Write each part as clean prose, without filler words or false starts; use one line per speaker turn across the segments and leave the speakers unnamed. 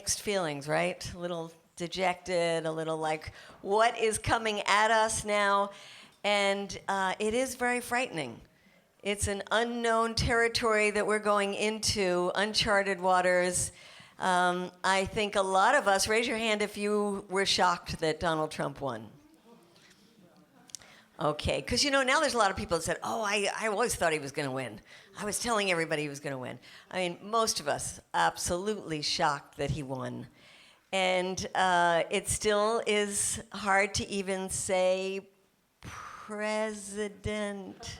mixed feelings, right? A little dejected, a little like, what is coming at us now? And it is very frightening. It's an unknown territory that we're going into, uncharted waters. I think a lot of us, raise your hand if you were shocked that Donald Trump won. Okay, because now there's a lot of people that said, oh, I always thought he was going to win. I was telling everybody he was going to win. I mean, most of us absolutely shocked that he won. And it still is hard to even say president.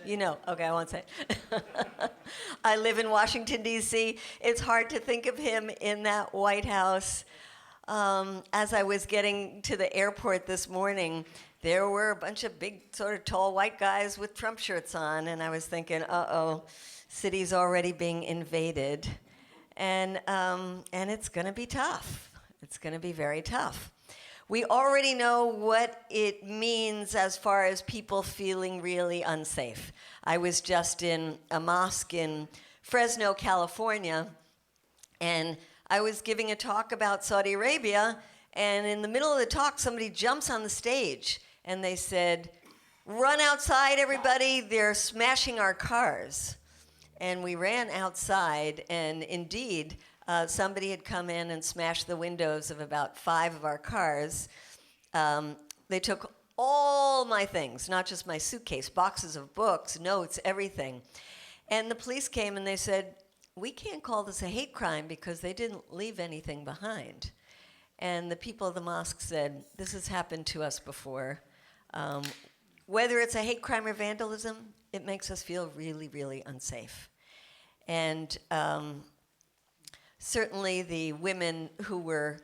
Okay, I won't say it. I live in Washington, D.C. It's hard to think of him in that White House. As I was getting to the airport this morning, there were a bunch of big, sort of tall white guys with Trump shirts on, and I was thinking, uh-oh, city's already being invaded. And it's going to be tough. It's going to be very tough. We already know what it means as far as people feeling really unsafe. I was just in a mosque in Fresno, California, and I was giving a talk about Saudi Arabia, and in the middle of the talk, somebody jumps on the stage, and they said, "Run outside, everybody, they're smashing our cars." And we ran outside, and indeed, somebody had come in and smashed the windows of about 5 of our cars. They took all my things, not just my suitcase, boxes of books, notes, everything. And the police came and they said, we can't call this a hate crime because they didn't leave anything behind. And the people of the mosque said, this has happened to us before. Whether it's a hate crime or vandalism, it makes us feel really, really unsafe. And certainly the women who were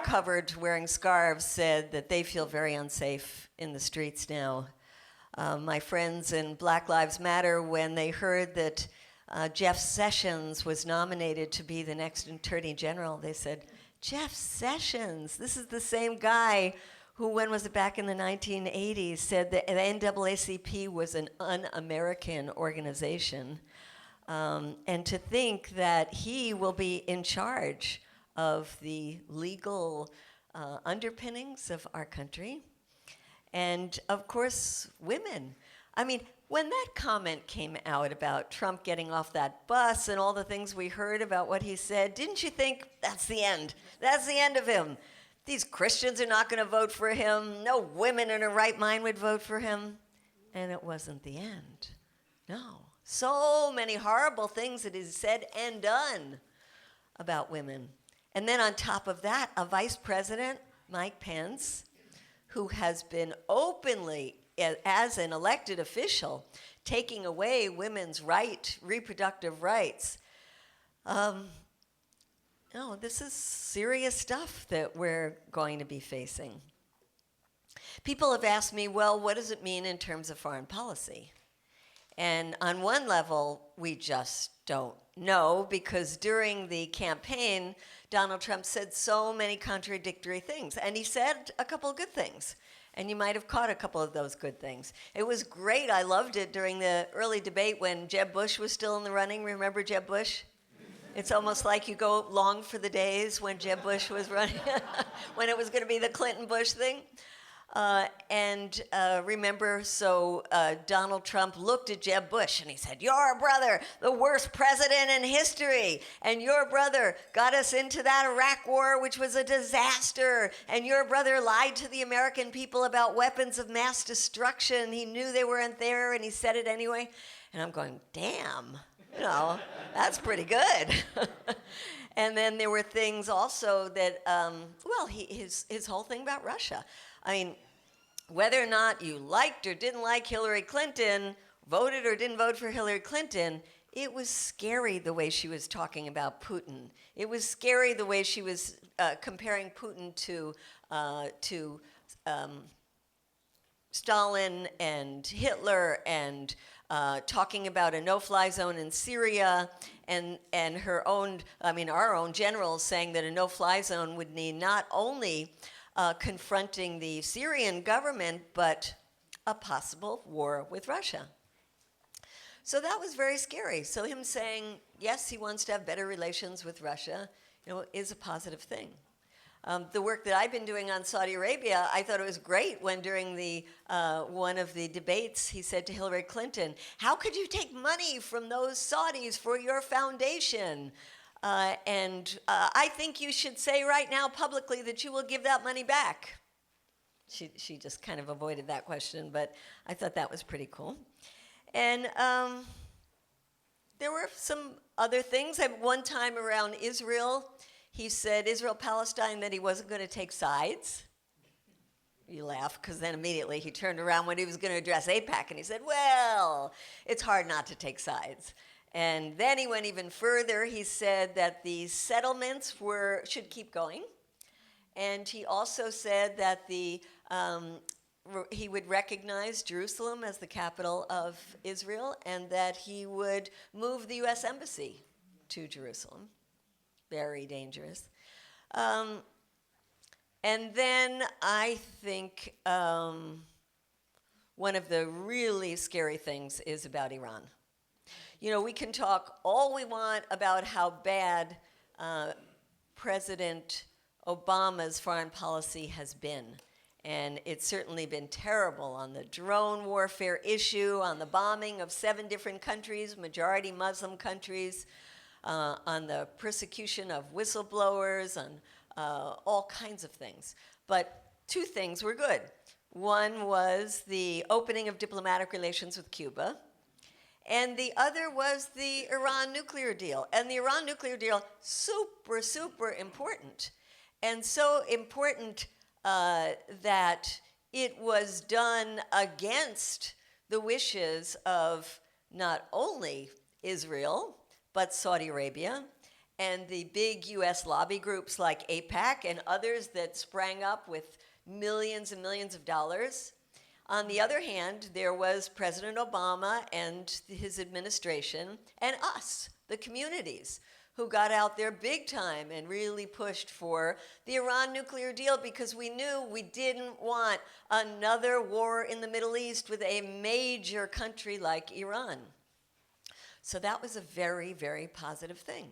covered wearing scarves said that they feel very unsafe in the streets now. My friends in Black Lives Matter, when they heard that Jeff Sessions was nominated to be the next Attorney General, they said, Jeff Sessions, this is the same guy who, when was it, back in the 1980s, said that the NAACP was an un-American organization. And to think that he will be in charge of the legal underpinnings of our country. And of course, women. I mean, when that comment came out about Trump getting off that bus and all the things we heard about what he said, didn't you think, that's the end? That's the end of him. These Christians are not going to vote for him. No women in her right mind would vote for him. And it wasn't the end. No. So many horrible things that he's said and done about women. And then on top of that, a vice president, Mike Pence, who has been openly, as an elected official, taking away women's reproductive rights. No, this is serious stuff that we're going to be facing. People have asked me, well, what does it mean in terms of foreign policy? And on one level, we just don't know, because during the campaign, Donald Trump said so many contradictory things. And he said a couple of good things. And you might have caught a couple of those good things. It was great. I loved it during the early debate when Jeb Bush was still in the running. Remember Jeb Bush? It's almost like you go long for the days when Jeb Bush was running, when it was going to be the Clinton-Bush thing. Remember, Donald Trump looked at Jeb Bush and he said, your brother, the worst president in history, and your brother got us into that Iraq war, which was a disaster, and your brother lied to the American people about weapons of mass destruction. He knew they weren't there, and he said it anyway. And I'm going, damn, that's pretty good. And then there were things also that, his whole thing about Russia. I mean, whether or not you liked or didn't like Hillary Clinton, voted or didn't vote for Hillary Clinton, it was scary the way she was talking about Putin. It was scary the way she was comparing Putin to Stalin and Hitler, and talking about a no-fly zone in Syria, and our own generals saying that a no-fly zone would mean not only confronting the Syrian government, but a possible war with Russia. So that was very scary. So him saying, yes, he wants to have better relations with Russia, is a positive thing. The work that I've been doing on Saudi Arabia, I thought it was great when during one of the debates, he said to Hillary Clinton, how could you take money from those Saudis for your foundation? I think you should say right now publicly that you will give that money back. She just kind of avoided that question, but I thought that was pretty cool. And there were some other things. At one time around Israel, he said, Israel-Palestine, that he wasn't going to take sides. You laugh, because then immediately he turned around when he was going to address AIPAC, and he said, well, it's hard not to take sides. And then he went even further. He said that the settlements should keep going. And he also said that he would recognize Jerusalem as the capital of Israel, and that he would move the U.S. Embassy to Jerusalem. Very dangerous. And then I think one of the really scary things is about Iran. We can talk all we want about how bad President Obama's foreign policy has been. And it's certainly been terrible on the drone warfare issue, on the bombing of 7 different countries, majority Muslim countries, on the persecution of whistleblowers, on all kinds of things. But 2 things were good. One was the opening of diplomatic relations with Cuba, and the other was the Iran nuclear deal. And the Iran nuclear deal, super, super important. And so important that it was done against the wishes of not only Israel, but Saudi Arabia, and the big U.S. lobby groups like AIPAC and others that sprang up with millions and millions of dollars. On the other hand, there was President Obama and his administration and us, the communities, who got out there big time and really pushed for the Iran nuclear deal, because we knew we didn't want another war in the Middle East with a major country like Iran. So that was a very, very positive thing.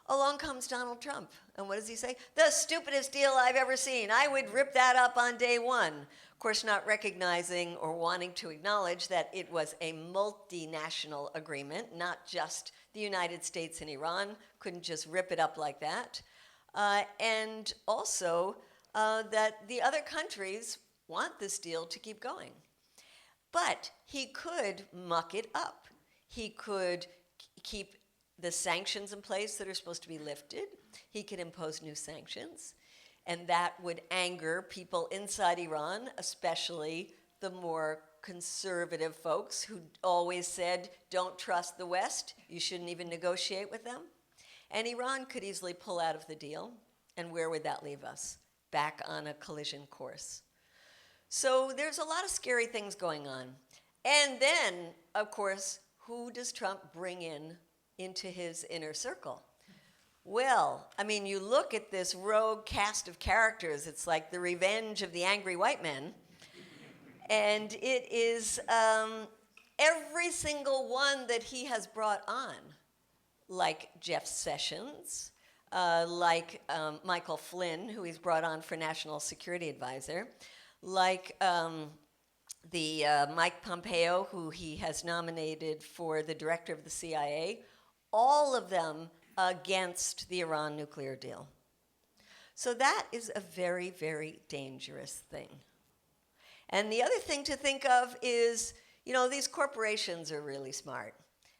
Along comes Donald Trump, and what does he say? The stupidest deal I've ever seen. I would rip that up on day one. Of course, not recognizing or wanting to acknowledge that it was a multinational agreement, not just the United States and Iran. Couldn't just rip it up like that. And also that the other countries want this deal to keep going. But he could muck it up. He could keep the sanctions in place that are supposed to be lifted. He could impose new sanctions, and that would anger people inside Iran, especially the more conservative folks who always said, don't trust the West, you shouldn't even negotiate with them. And Iran could easily pull out of the deal, and where would that leave us? Back on a collision course. So there's a lot of scary things going on. And then, of course, who does Trump bring into his inner circle? Well, I mean, you look at this rogue cast of characters, it's like the revenge of the angry white men. And it is every single one that he has brought on, like Jeff Sessions, like Michael Flynn, who he's brought on for National Security Advisor, like Mike Pompeo, who he has nominated for the director of the CIA, all of them against the Iran nuclear deal. So that is a very, very dangerous thing. And the other thing to think of is, these corporations are really smart.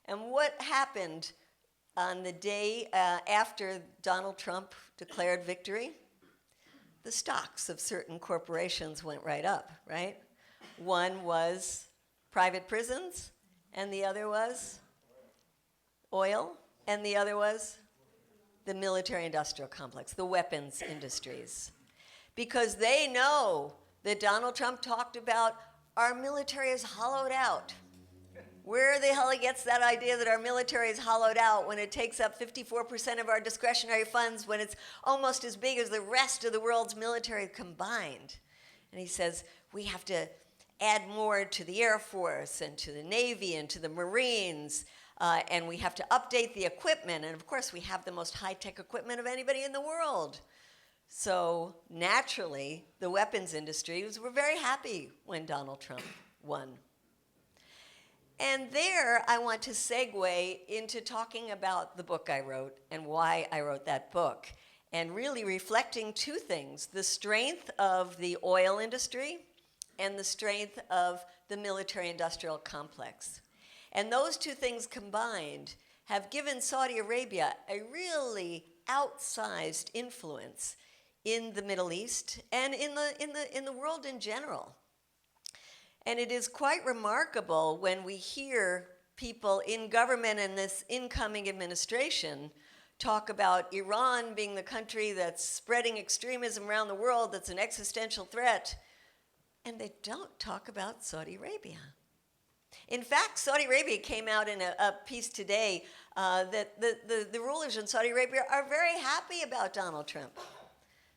And what happened on the day after Donald Trump declared victory? The stocks of certain corporations went right up, right? One was private prisons, and the other was oil, and the other was the military-industrial complex, the weapons industries. Because they know that Donald Trump talked about our military is hollowed out. Where the hell he gets that idea that our military is hollowed out when it takes up 54% of our discretionary funds, when it's almost as big as the rest of the world's military combined? And he says, we have to add more to the Air Force and to the Navy and to the Marines, and we have to update the equipment. And of course, we have the most high-tech equipment of anybody in the world. So naturally, the weapons industries were very happy when Donald Trump won. And there, I want to segue into talking about the book I wrote and why I wrote that book, and really reflecting two things: the strength of the oil industry and the strength of the military-industrial complex. And those two things combined have given Saudi Arabia a really outsized influence in the Middle East and in the world in general. And it is quite remarkable when we hear people in government and this incoming administration talk about Iran being the country that's spreading extremism around the world, that's an existential threat, and they don't talk about Saudi Arabia. In fact, Saudi Arabia came out in a piece today that the rulers in Saudi Arabia are very happy about Donald Trump.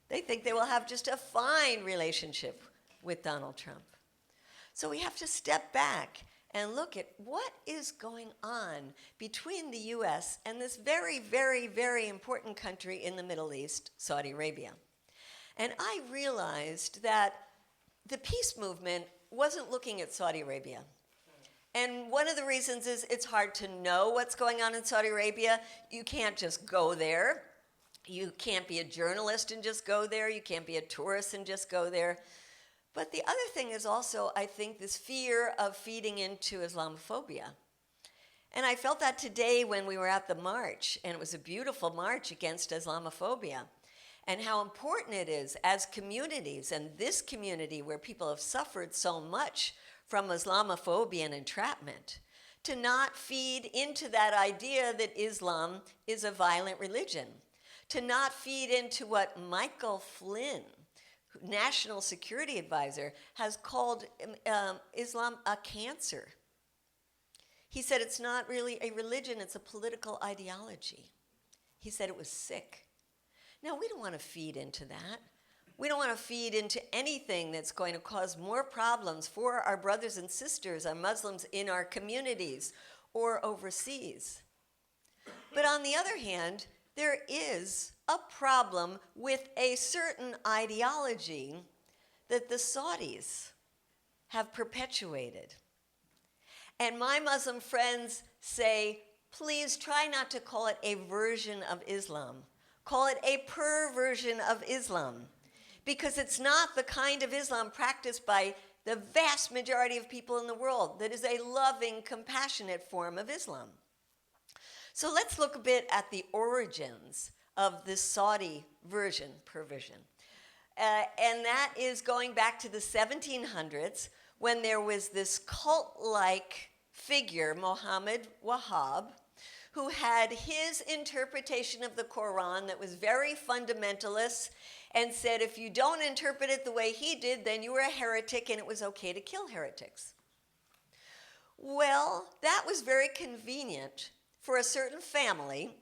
They think they will have just a fine relationship with Donald Trump. So we have to step back and look at what is going on between the US and this very, very, very important country in the Middle East, Saudi Arabia. And I realized that the peace movement wasn't looking at Saudi Arabia. And one of the reasons is it's hard to know what's going on in Saudi Arabia. You can't just go there. You can't be a journalist and just go there. You can't be a tourist and just go there. But the other thing is also, I think, this fear of feeding into Islamophobia. And I felt that today when we were at the march, and it was a beautiful march against Islamophobia, and how important it is as communities, and this community where people have suffered so much from Islamophobia and entrapment, to not feed into that idea that Islam is a violent religion, to not feed into what Michael Flynn, National Security Advisor, has called Islam a cancer. He said it's not really a religion, it's a political ideology. He said it was sick. Now, we don't want to feed into that. We don't want to feed into anything that's going to cause more problems for our brothers and sisters, our Muslims in our communities or overseas. But on the other hand, there is a problem with a certain ideology that the Saudis have perpetuated. And my Muslim friends say, please try not to call it a version of Islam. Call it a perversion of Islam, because it's not the kind of Islam practiced by the vast majority of people in the world that is a loving, compassionate form of Islam. So let's look a bit at the origins of this Saudi perversion. And that is going back to the 1700s, when there was this cult-like figure, Muhammad Wahhab, who had his interpretation of the Quran that was very fundamentalist and said, if you don't interpret it the way he did, then you were a heretic and it was okay to kill heretics. Well, that was very convenient for a certain family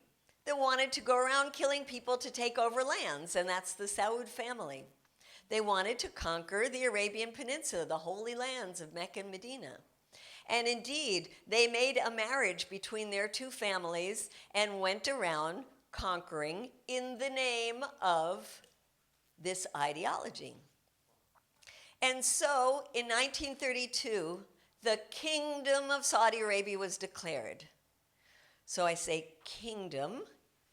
that wanted to go around killing people to take over lands, and that's the Saud family. They wanted to conquer the Arabian Peninsula, the holy lands of Mecca and Medina. And indeed, they made a marriage between their two families and went around conquering in the name of this ideology. And so, in 1932, the Kingdom of Saudi Arabia was declared. So I say kingdom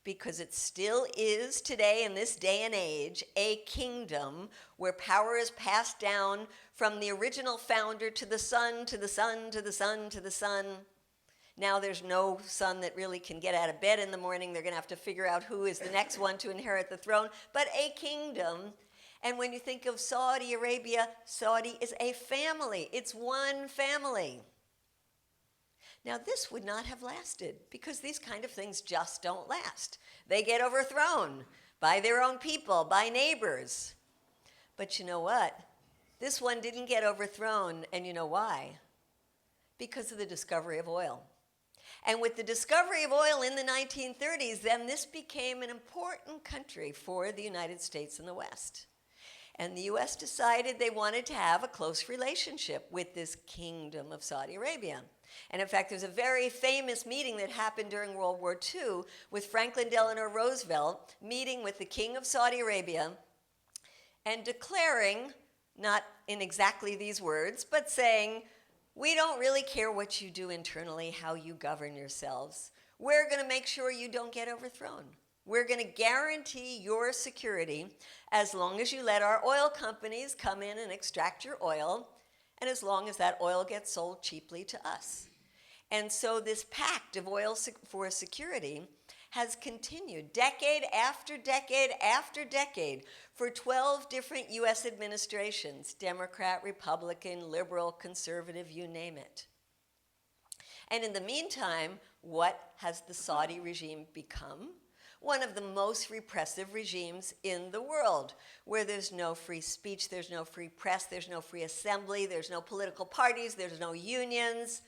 because it still is today, in this day and age, a kingdom where power is passed down from the original founder to the son, to the son, to the son, to the son. Now there's no son that really can get out of bed in the morning. They're going to have to figure out who is the next one to inherit the throne. But a kingdom. And when you think of Saudi Arabia, Saudi is a family. It's one family. Now, this would not have lasted because these kind of things just don't last. They get overthrown by their own people, by neighbors. But you know what? This one didn't get overthrown, and you know why? Because of the discovery of oil. And with the discovery of oil in the 1930s, then this became an important country for the United States and the West. And the US decided they wanted to have a close relationship with this kingdom of Saudi Arabia. And in fact, there's a very famous meeting that happened during World War II with Franklin Delano Roosevelt meeting with the king of Saudi Arabia and declaring, not in exactly these words, but saying, we don't really care what you do internally, how you govern yourselves. We're going to make sure you don't get overthrown. We're going to guarantee your security as long as you let our oil companies come in and extract your oil, and as long as that oil gets sold cheaply to us. And so this pact of oil for security has continued decade after decade after decade for 12 different US administrations, Democrat, Republican, liberal, conservative, you name it. And in the meantime, what has the Saudi regime become? One of the most repressive regimes in the world, where there's no free speech, there's no free press, there's no free assembly, there's no political parties, there's no unions.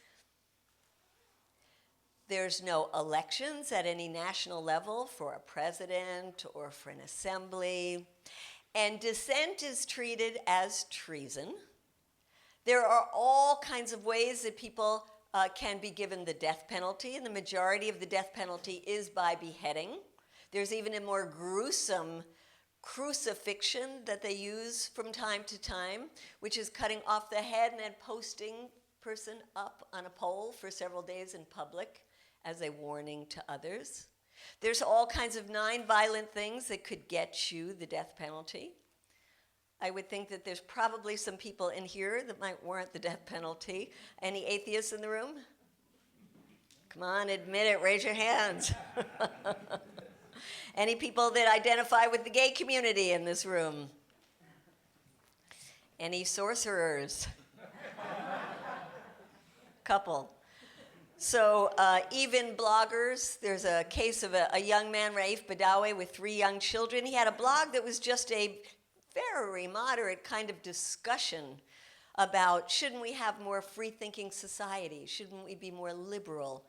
There's no elections at any national level for a president or for an assembly. And dissent is treated as treason. There are all kinds of ways that people can be given the death penalty, and the majority of the death penalty is by beheading. There's even a more gruesome crucifixion that they use from time to time, which is cutting off the head and then posting person up on a pole for several days in public as a warning to others. There's all kinds of non-violent things that could get you the death penalty. I would think that there's probably some people in here that might warrant the death penalty. Any atheists in the room? Come on, admit it, raise your hands. Any people that identify with the gay community in this room? Any sorcerers? Couple. So even bloggers, there's a case of a young man, Raif Badawi, with 3 young children. He had a blog that was just a very moderate kind of discussion about, shouldn't we have more free-thinking society? Shouldn't we be more liberal?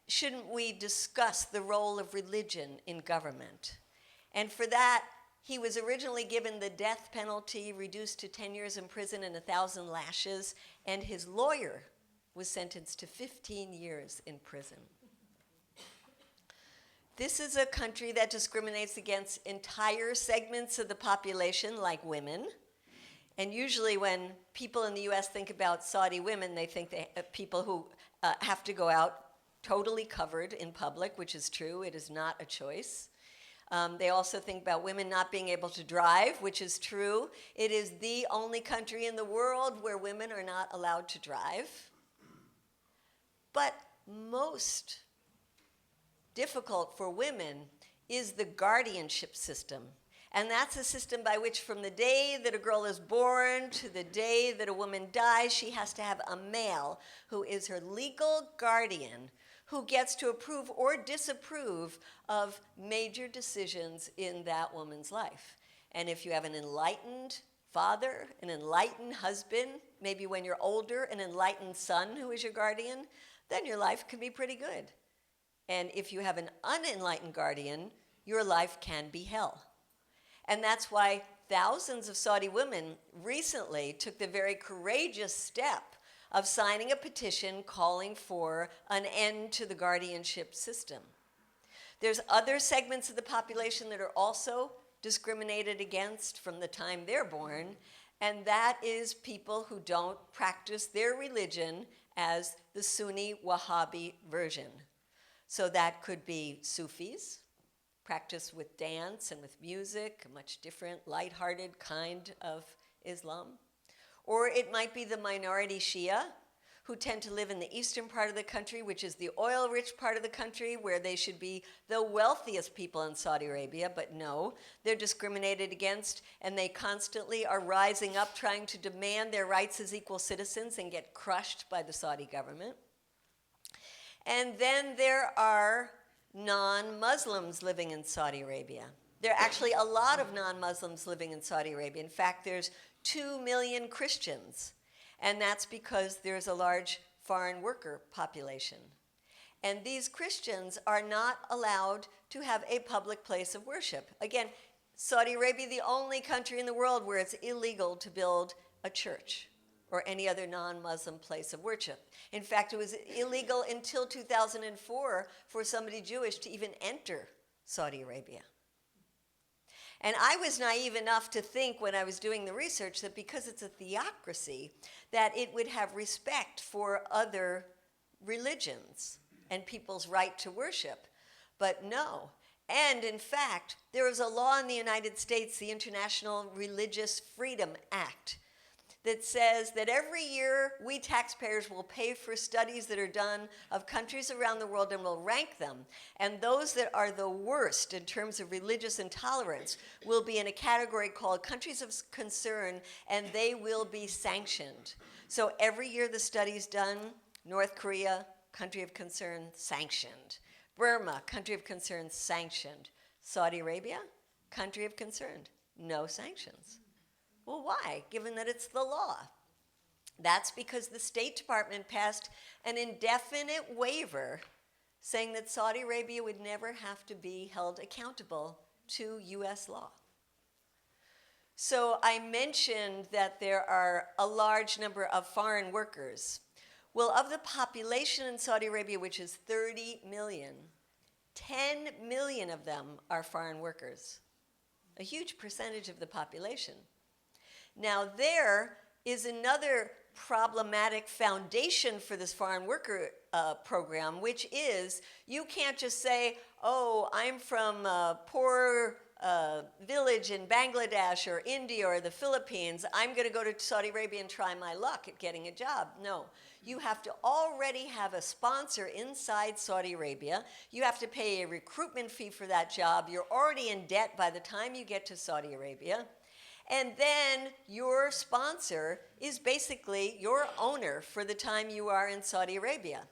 Shouldn't we discuss the role of religion in government? And for that, he was originally given the death penalty, reduced to 10 years in prison and 1,000 lashes, and his lawyer was sentenced to 15 years in prison. This is a country that discriminates against entire segments of the population, like women. And usually when people in the US think about Saudi women, they think people who have to go out totally covered in public, which is true. It is not a choice. They also think about women not being able to drive, which is true. It is the only country in the world where women are not allowed to drive. But most difficult for women is the guardianship system. And that's a system by which from the day that a girl is born to the day that a woman dies, she has to have a male who is her legal guardian, who gets to approve or disapprove of major decisions in that woman's life. And if you have an enlightened father, an enlightened husband, maybe when you're older, an enlightened son who is your guardian, then your life can be pretty good. And if you have an unenlightened guardian, your life can be hell. And that's why thousands of Saudi women recently took the very courageous step of signing a petition calling for an end to the guardianship system. There's other segments of the population that are also discriminated against from the time they're born, and that is people who don't practice their religion as the Sunni Wahhabi version. So that could be Sufis, practice with dance and with music, a much different, lighthearted kind of Islam. Or it might be the minority Shia, who tend to live in the eastern part of the country, which is the oil-rich part of the country, where they should be the wealthiest people in Saudi Arabia, but no, they're discriminated against, and they constantly are rising up trying to demand their rights as equal citizens and get crushed by the Saudi government. And then there are non-Muslims living in Saudi Arabia. There are actually a lot of non-Muslims living in Saudi Arabia. In fact, there's 2 million Christians, and that's because there's a large foreign worker population. And these Christians are not allowed to have a public place of worship. Again, Saudi Arabia, the only country in the world where it's illegal to build a church or any other non-Muslim place of worship. In fact, it was illegal until 2004 for somebody Jewish to even enter Saudi Arabia. And I was naive enough to think when I was doing the research that because it's a theocracy, that it would have respect for other religions and people's right to worship. But no. And in fact, there is a law in the United States, the International Religious Freedom Act, that says that every year we taxpayers will pay for studies that are done of countries around the world and will rank them. And those that are the worst in terms of religious intolerance will be in a category called countries of concern, and they will be sanctioned. So every year the study's done, North Korea, country of concern, sanctioned. Burma, country of concern, sanctioned. Saudi Arabia, country of concern, no sanctions. Well, why, given that it's the law? That's because the State Department passed an indefinite waiver saying that Saudi Arabia would never have to be held accountable to U.S. law. So I mentioned that there are a large number of foreign workers. Well, of the population in Saudi Arabia, which is 30 million, 10 million of them are foreign workers, a huge percentage of the population. Now, there is another problematic foundation for this foreign worker program, which is you can't just say, oh, I'm from a poor village in Bangladesh or India or the Philippines. I'm going to go to Saudi Arabia and try my luck at getting a job. No. You have to already have a sponsor inside Saudi Arabia. You have to pay a recruitment fee for that job. You're already in debt by the time you get to Saudi Arabia. And then your sponsor is basically your owner for the time you are in Saudi Arabia.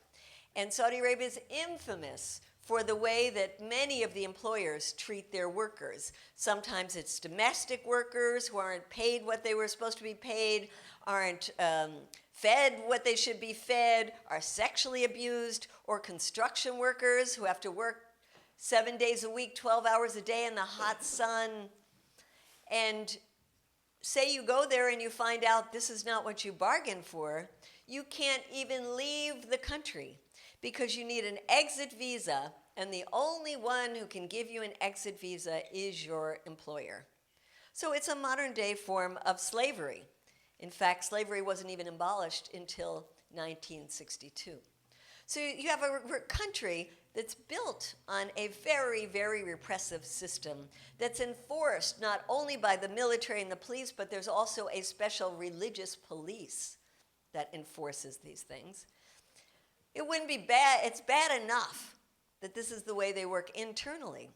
And Saudi Arabia is infamous for the way that many of the employers treat their workers. Sometimes it's domestic workers who aren't paid what they were supposed to be paid, aren't fed what they should be fed, are sexually abused, or construction workers who have to work 7 days a week, 12 hours a day in the hot sun. And say you go there and you find out this is not what you bargained for, you can't even leave the country because you need an exit visa, and the only one who can give you an exit visa is your employer. So it's a modern day form of slavery. In fact, slavery wasn't even abolished until 1962. So you have a country that's built on a very, very repressive system that's enforced not only by the military and the police, but there's also a special religious police that enforces these things. It wouldn't be bad, it's bad enough that this is the way they work internally.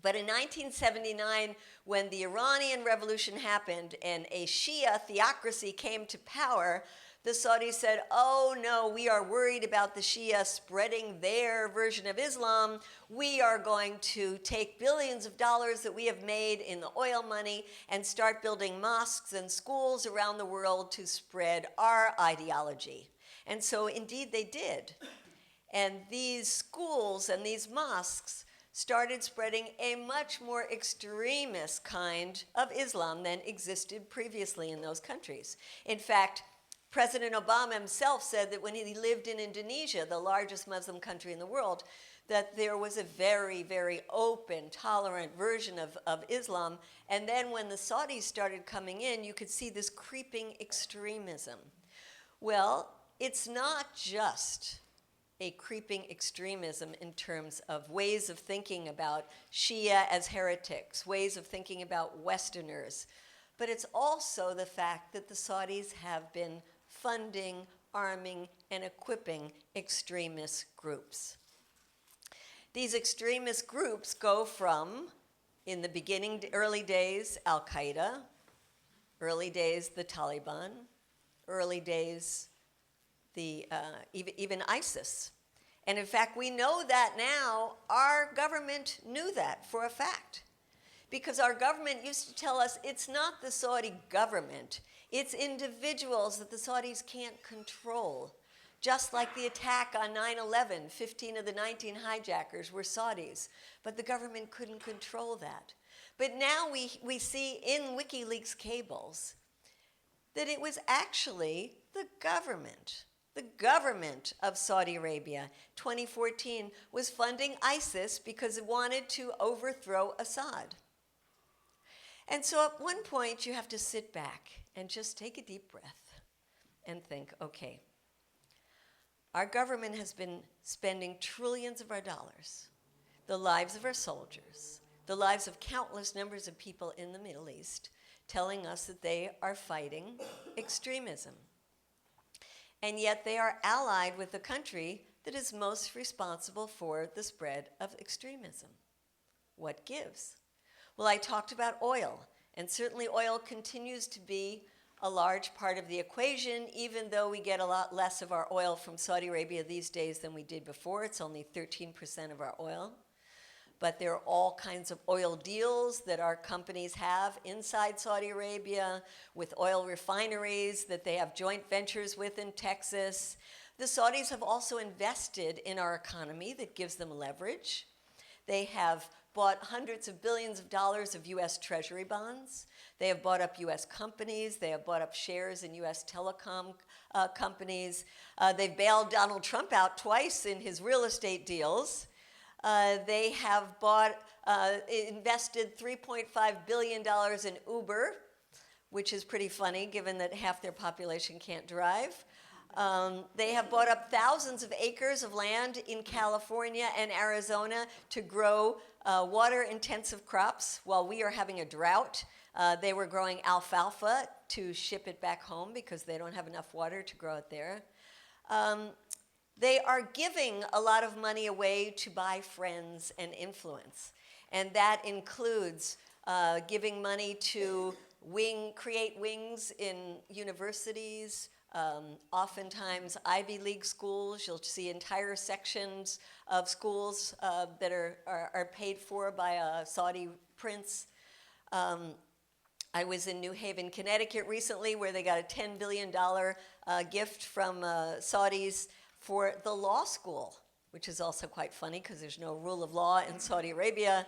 But in 1979, when the Iranian Revolution happened and a Shia theocracy came to power, the Saudis said, oh no, we are worried about the Shia spreading their version of Islam. We are going to take billions of dollars that we have made in the oil money and start building mosques and schools around the world to spread our ideology. And so indeed they did. And these schools and these mosques started spreading a much more extremist kind of Islam than existed previously in those countries. In fact, President Obama himself said that when he lived in Indonesia, the largest Muslim country in the world, that there was a very, very open, tolerant version of Islam. And then when the Saudis started coming in, you could see this creeping extremism. Well, it's not just a creeping extremism in terms of ways of thinking about Shia as heretics, ways of thinking about Westerners, but it's also the fact that the Saudis have been funding, arming, and equipping extremist groups. These extremist groups go from, in the beginning, early days, Al-Qaeda, early days, the Taliban, early days, even ISIS. And in fact, we know that now. Our government knew that for a fact. Because our government used to tell us it's not the Saudi government, it's individuals that the Saudis can't control. Just like the attack on 9/11, 15 of the 19 hijackers were Saudis, but the government couldn't control that. But now we see in WikiLeaks cables that it was actually the government of Saudi Arabia, 2014, was funding ISIS because it wanted to overthrow Assad. And so at one point, you have to sit back and just take a deep breath and think, okay, our government has been spending trillions of our dollars, the lives of our soldiers, the lives of countless numbers of people in the Middle East, telling us that they are fighting extremism. And yet they are allied with the country that is most responsible for the spread of extremism. What gives? Well, I talked about oil, and certainly oil continues to be a large part of the equation, even though we get a lot less of our oil from Saudi Arabia these days than we did before. It's only 13% of our oil. But there are all kinds of oil deals that our companies have inside Saudi Arabia with oil refineries that they have joint ventures with in Texas. The Saudis have also invested in our economy that gives them leverage. They have bought hundreds of billions of dollars of U.S. Treasury bonds. They have bought up U.S. companies. They have bought up shares in U.S. telecom companies. They've bailed Donald Trump out twice in his real estate deals. They have invested $3.5 billion in Uber, which is pretty funny given that half their population can't drive. They have bought up thousands of acres of land in California and Arizona to grow water-intensive crops while we are having a drought. They were growing alfalfa to ship it back home because they don't have enough water to grow it there. They are giving a lot of money away to buy friends and influence. And that includes giving money to create wings in universities, oftentimes Ivy League schools. You'll see entire sections of schools that are paid for by a Saudi prince. I was in New Haven, Connecticut recently where they got a $10 billion gift from Saudis for the law school, which is also quite funny because there's no rule of law in Saudi Arabia.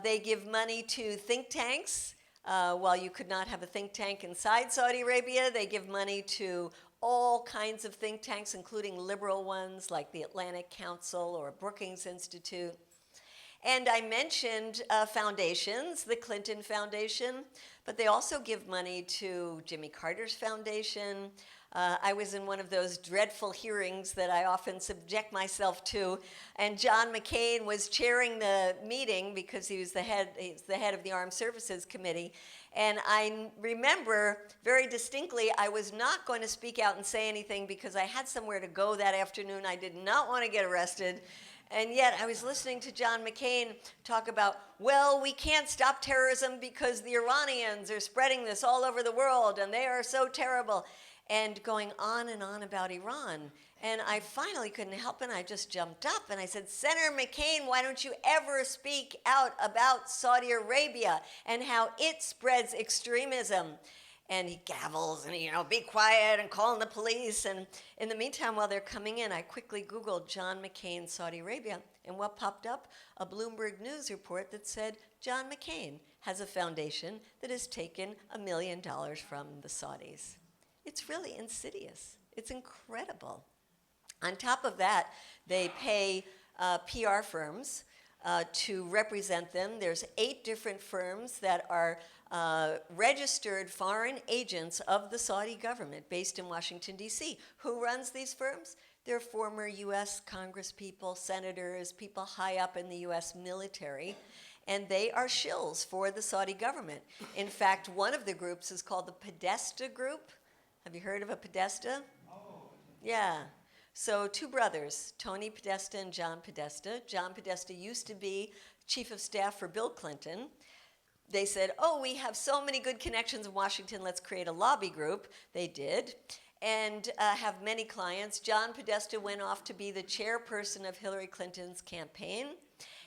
They give money to think tanks. While you could not have a think tank inside Saudi Arabia, they give money to all kinds of think tanks, including liberal ones like the Atlantic Council or Brookings Institute. And I mentioned foundations, the Clinton Foundation, but they also give money to Jimmy Carter's foundation. I was in one of those dreadful hearings that I often subject myself to, and John McCain was chairing the meeting because he's the head of the Armed Services Committee. And I remember very distinctly I was not going to speak out and say anything because I had somewhere to go that afternoon. I did not want to get arrested. And yet I was listening to John McCain talk about, well, we can't stop terrorism because the Iranians are spreading this all over the world and they are so terrible. And going on and on about Iran. And I finally couldn't help it, and I just jumped up and I said, Senator McCain, why don't you ever speak out about Saudi Arabia and how it spreads extremism? And he gavels and be quiet and calling the police. And in the meantime, while they're coming in, I quickly Googled John McCain, Saudi Arabia. And what popped up? A Bloomberg News report that said John McCain has a foundation that has taken $1 million from the Saudis. It's really insidious. It's incredible. On top of that, they pay PR firms to represent them. There's 8 different firms that are registered foreign agents of the Saudi government based in Washington, D.C. Who runs these firms? They're former U.S. congresspeople, senators, people high up in the U.S. military. And they are shills for the Saudi government. In fact, one of the groups is called the Podesta Group. Have you heard of a Podesta? Oh. Yeah. So 2 brothers, Tony Podesta and John Podesta. John Podesta used to be chief of staff for Bill Clinton. They said, oh, we have so many good connections in Washington, let's create a lobby group. They did, and have many clients. John Podesta went off to be the chairperson of Hillary Clinton's campaign.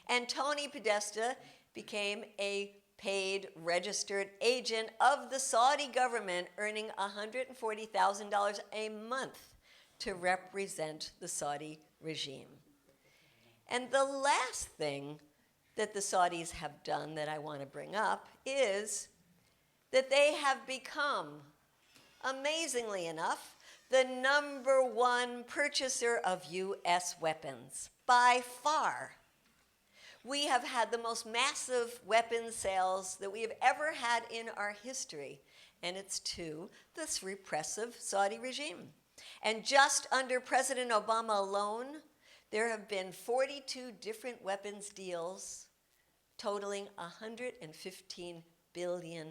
And Tony Podesta became a paid registered agent of the Saudi government, earning $140,000 a month to represent the Saudi regime. And the last thing that the Saudis have done that I want to bring up is that they have become, amazingly enough, the #1 purchaser of U.S. weapons, by far. We have had the most massive weapons sales that we have ever had in our history, and it's to this repressive Saudi regime. And just under President Obama alone, there have been 42 different weapons deals totaling $115 billion.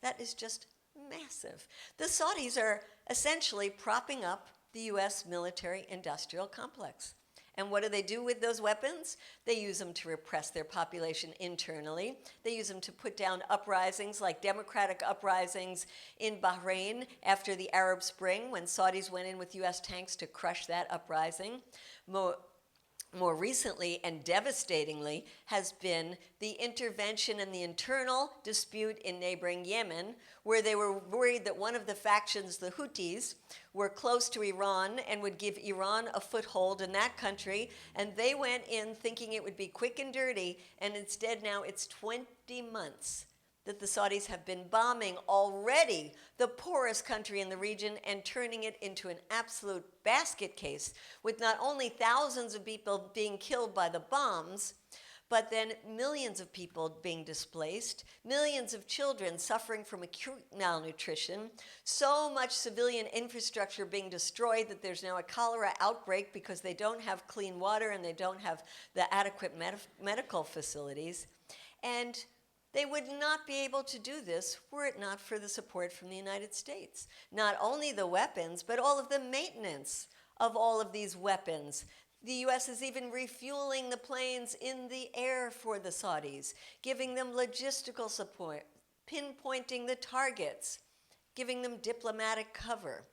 That is just massive. The Saudis are essentially propping up the U.S. military-industrial complex. And what do they do with those weapons? They use them to repress their population internally. They use them to put down uprisings like democratic uprisings in Bahrain after the Arab Spring, when Saudis went in with U.S. tanks to crush that uprising. More recently and devastatingly has been the intervention in the internal dispute in neighboring Yemen, where they were worried that one of the factions, the Houthis, were close to Iran and would give Iran a foothold in that country. And they went in thinking it would be quick and dirty, and instead now it's 20 months that the Saudis have been bombing already the poorest country in the region and turning it into an absolute basket case, with not only thousands of people being killed by the bombs, but then millions of people being displaced, millions of children suffering from acute malnutrition, so much civilian infrastructure being destroyed that there's now a cholera outbreak because they don't have clean water and they don't have the adequate medical facilities. And they would not be able to do this were it not for the support from the United States. Not only the weapons, but all of the maintenance of all of these weapons. The U.S. is even refueling the planes in the air for the Saudis, giving them logistical support, pinpointing the targets, giving them diplomatic cover.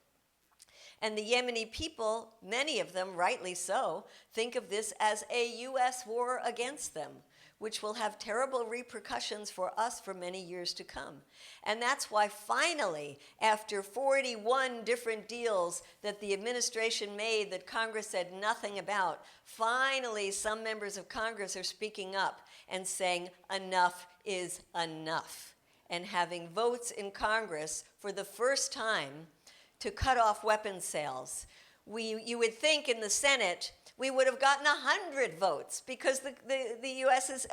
And the Yemeni people, many of them, rightly so, think of this as a U.S. war against them, which will have terrible repercussions for us for many years to come. And that's why finally, after 41 different deals that the administration made that Congress said nothing about, finally some members of Congress are speaking up and saying enough is enough, and having votes in Congress for the first time to cut off weapons sales. You would think in the Senate we would have gotten 100 votes because the U.S. is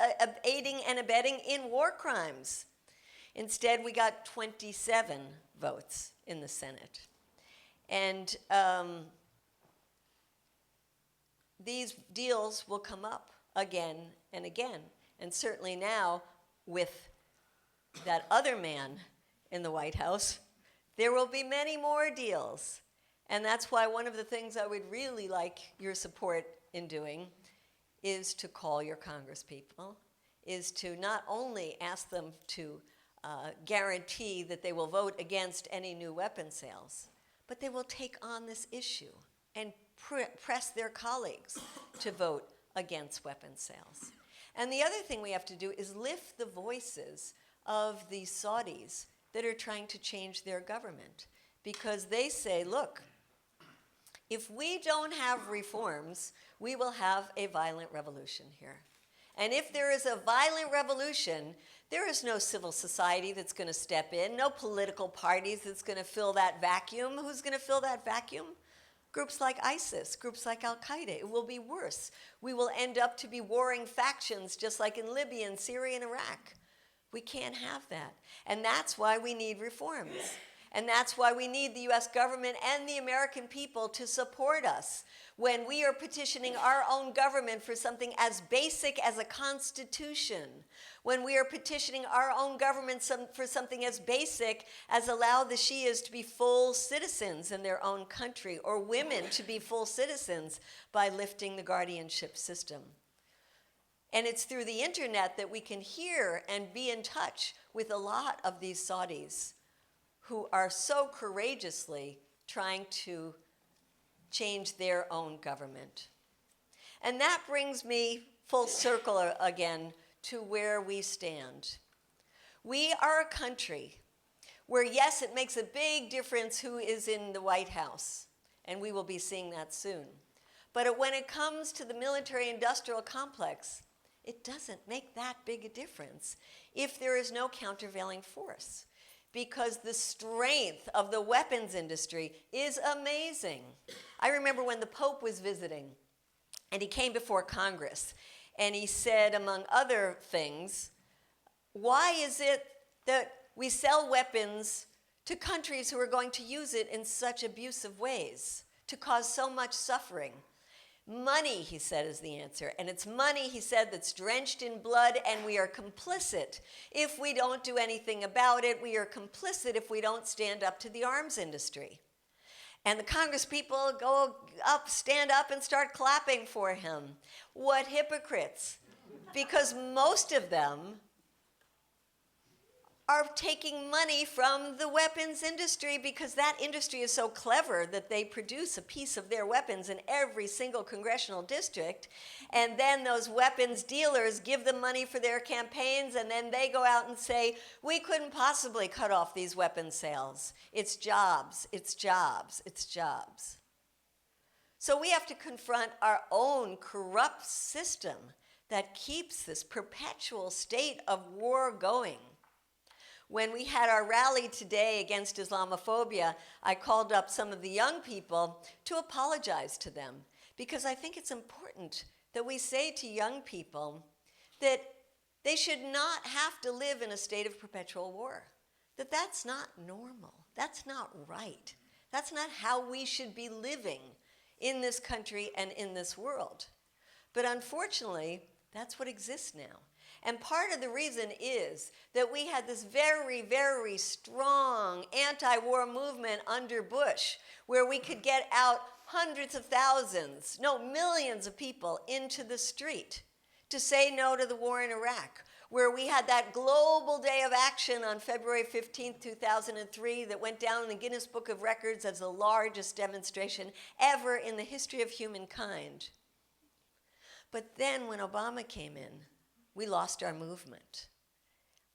aiding and abetting in war crimes. Instead, we got 27 votes in the Senate. And these deals will come up again and again. And certainly now, with that other man in the White House, there will be many more deals. And that's why one of the things I would really like your support in doing is to call your congresspeople, is to not only ask them to guarantee that they will vote against any new weapon sales, but they will take on this issue and press their colleagues to vote against weapons sales. And the other thing we have to do is lift the voices of the Saudis that are trying to change their government, because they say, look, if we don't have reforms, we will have a violent revolution here. And if there is a violent revolution, there is no civil society that's going to step in, no political parties that's going to fill that vacuum. Who's going to fill that vacuum? Groups like ISIS, groups like Al-Qaeda. It will be worse. We will end up to be warring factions just like in Libya and Syria and Iraq. We can't have that. And that's why we need reforms. And that's why we need the U.S. government and the American people to support us when we are petitioning our own government for something as basic as a constitution, when we are petitioning our own government for something as basic as allow the Shias to be full citizens in their own country, or women to be full citizens by lifting the guardianship system. And it's through the internet that we can hear and be in touch with a lot of these Saudis who are so courageously trying to change their own government. And that brings me full circle again to where we stand. We are a country where, yes, it makes a big difference who is in the White House, and we will be seeing that soon. But when it comes to the military-industrial complex, It doesn't make that big a difference if there is no countervailing force, because the strength of the weapons industry is amazing. I remember when the Pope was visiting, and he came before Congress, and he said, among other things, why is it that we sell weapons to countries who are going to use it in such abusive ways, to cause so much suffering? Money, he said, is the answer. And it's money, he said, that's drenched in blood, and we are complicit if we don't do anything about it. We are complicit if we don't stand up to the arms industry. And the Congress people go up, stand up, and start clapping for him. What hypocrites. Because most of them are taking money from the weapons industry, because that industry is so clever that they produce a piece of their weapons in every single congressional district, and then those weapons dealers give them money for their campaigns, and then they go out and say, we couldn't possibly cut off these weapons sales. It's jobs, it's jobs, it's jobs. So we have to confront our own corrupt system that keeps this perpetual state of war going. When we had our rally today against Islamophobia, I called up some of the young people to apologize to them, because I think it's important that we say to young people that they should not have to live in a state of perpetual war, that that's not normal, that's not right, that's not how we should be living in this country and in this world. But unfortunately, that's what exists now. And part of the reason is that we had this very, very strong anti-war movement under Bush, where we could get out hundreds of thousands, no, millions of people into the street to say no to the war in Iraq, where we had that global day of action on February 15th, 2003, that went down in the Guinness Book of Records as the largest demonstration ever in the history of humankind. But then when Obama came in, we lost our movement.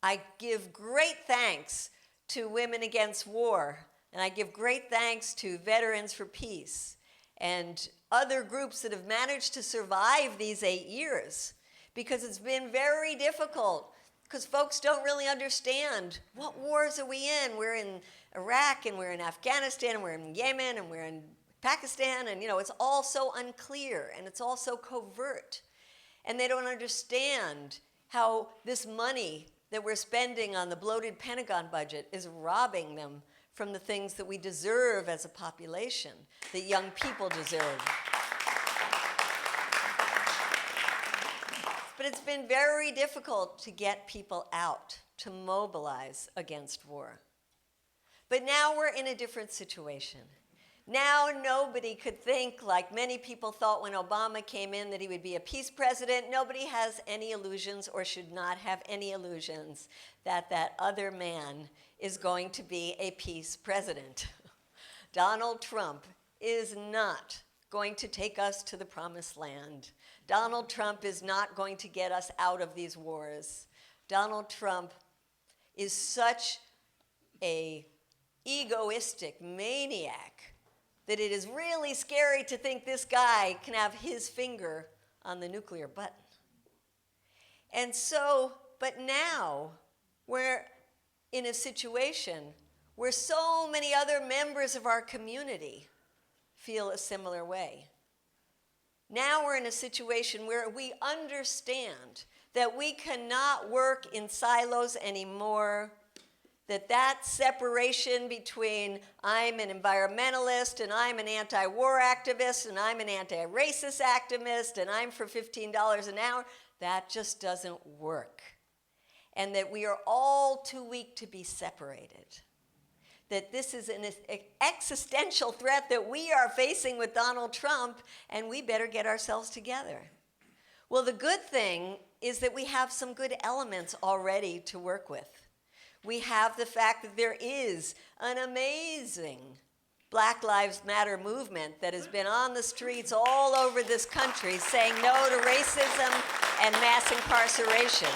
I give great thanks to Women Against War, and I give great thanks to Veterans for Peace and other groups that have managed to survive these 8 years, because it's been very difficult, because folks don't really understand what wars are we in. We're in Iraq, and we're in Afghanistan, and we're in Yemen, and we're in Pakistan, and it's all so unclear, and it's all so covert. And they don't understand how this money that we're spending on the bloated Pentagon budget is robbing them from the things that we deserve as a population, that young people deserve. But it's been very difficult to get people out, to mobilize against war. But now we're in a different situation. Now nobody could think, like many people thought when Obama came in, that he would be a peace president. Nobody has any illusions, or should not have any illusions, that that other man is going to be a peace president. Donald Trump is not going to take us to the promised land. Donald Trump is not going to get us out of these wars. Donald Trump is such an egoistic maniac that it is really scary to think this guy can have his finger on the nuclear button. And so, but now we're in a situation where so many other members of our community feel a similar way. Now we're in a situation where we understand that we cannot work in silos anymore, that separation between I'm an environmentalist and I'm an anti-war activist and I'm an anti-racist activist and I'm for $15 an hour, that just doesn't work. And that we are all too weak to be separated. That this is an existential threat that we are facing with Donald Trump, and we better get ourselves together. Well, the good thing is that we have some good elements already to work with. We have the fact that there is an amazing Black Lives Matter movement that has been on the streets all over this country saying no to racism and mass incarceration.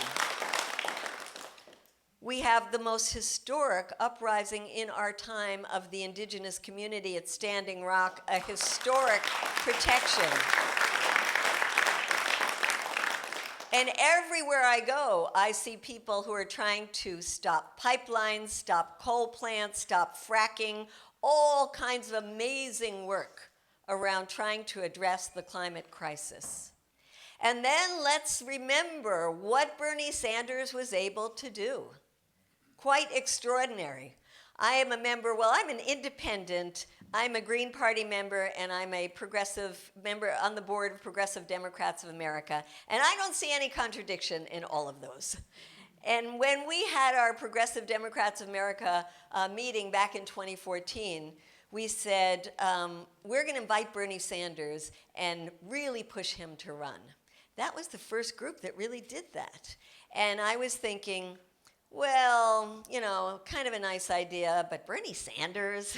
We have the most historic uprising in our time of the indigenous community at Standing Rock, a historic protection. And everywhere I go, I see people who are trying to stop pipelines, stop coal plants, stop fracking, all kinds of amazing work around trying to address the climate crisis. And then let's remember what Bernie Sanders was able to do. Quite extraordinary. I am a member, well, I'm an independent, I'm a Green Party member, and I'm a progressive member on the board of Progressive Democrats of America, and I don't see any contradiction in all of those. And when we had our Progressive Democrats of America meeting back in 2014, we said, we're going to invite Bernie Sanders and really push him to run. That was the first group that really did that. And I was thinking, well, you know, kind of a nice idea, but Bernie Sanders?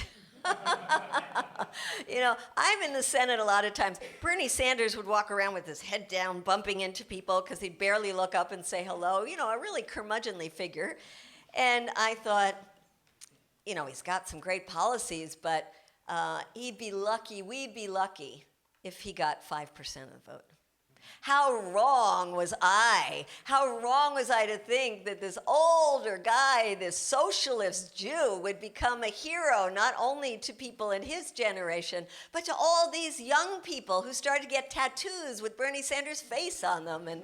You know, I'm in the Senate a lot of times. Bernie Sanders would walk around with his head down, bumping into people because he'd barely look up and say hello. You know, a really curmudgeonly figure. And I thought, you know, he's got some great policies, but he'd be lucky, we'd be lucky if he got 5% of the vote. How wrong was I? How wrong was I to think that this older guy, this socialist Jew, would become a hero not only to people in his generation, but to all these young people who started to get tattoos with Bernie Sanders' face on them and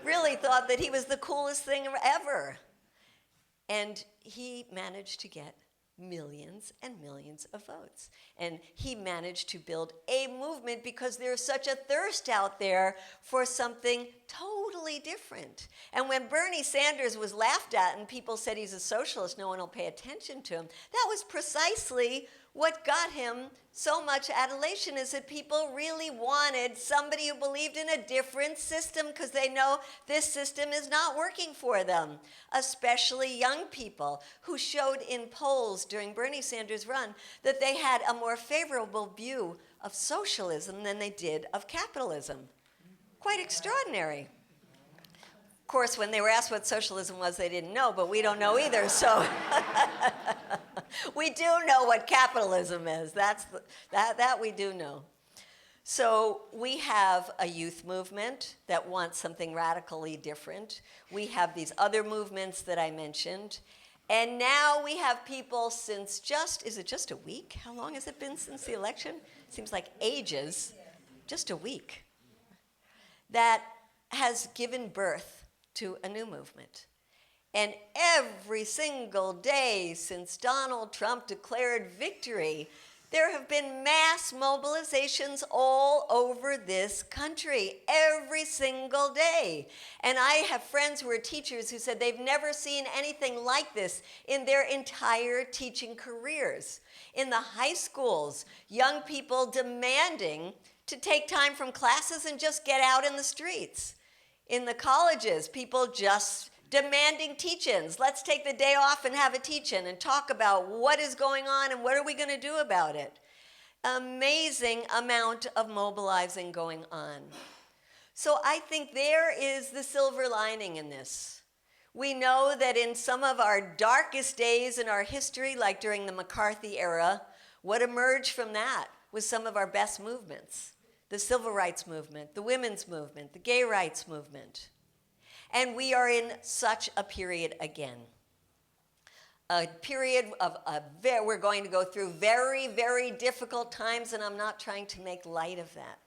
really thought that he was the coolest thing ever. And he managed to get millions and millions of votes. And he managed to build a movement because there's such a thirst out there for something totally different. And when Bernie Sanders was laughed at and people said he's a socialist, no one will pay attention to him, that was precisely what got him so much adulation, is that people really wanted somebody who believed in a different system because they know this system is not working for them, especially young people who showed in polls during Bernie Sanders' run that they had a more favorable view of socialism than they did of capitalism. Quite extraordinary. Of course, when they were asked what socialism was, they didn't know, but we don't know either, so we do know what capitalism is. That we do know. So we have a youth movement that wants something radically different. We have these other movements that I mentioned. And now we have people since is it just a week? How long has it been since the election? Seems like ages. Just a week. That has given birth to a new movement. And every single day since Donald Trump declared victory, there have been mass mobilizations all over this country, every single day. And I have friends who are teachers who said they've never seen anything like this in their entire teaching careers. In the high schools, young people demanding to take time from classes and just get out in the streets. In the colleges, people just demanding teach-ins. Let's take the day off and have a teach-in and talk about what is going on and what are we going to do about it. Amazing amount of mobilizing going on. So I think there is the silver lining in this. We know that in some of our darkest days in our history, like during the McCarthy era, what emerged from that was some of our best movements. The civil rights movement, the women's movement, the gay rights movement. And we are in such a period again. A period of we're going to go through very, very difficult times, and I'm not trying to make light of that.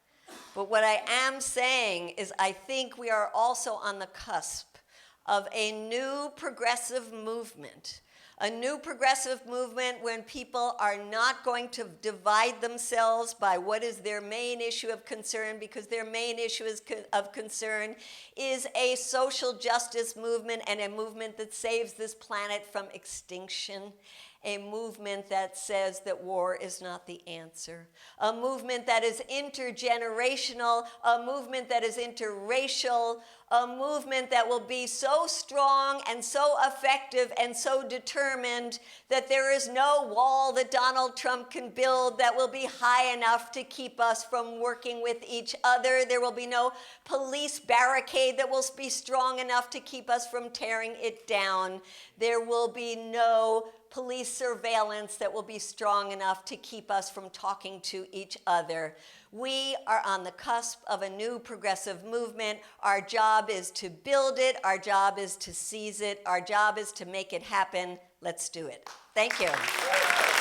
But what I am saying is I think we are also on the cusp of a new progressive movement. A new progressive movement when people are not going to divide themselves by what is their main issue of concern, because their main issue of concern is a social justice movement and a movement that saves this planet from extinction. A movement that says that war is not the answer. A movement that is intergenerational, a movement that is interracial, a movement that will be so strong and so effective and so determined that there is no wall that Donald Trump can build that will be high enough to keep us from working with each other. There will be no police barricade that will be strong enough to keep us from tearing it down. There will be no police surveillance that will be strong enough to keep us from talking to each other. We are on the cusp of a new progressive movement. Our job is to build it. Our job is to seize it. Our job is to make it happen. Let's do it. Thank you.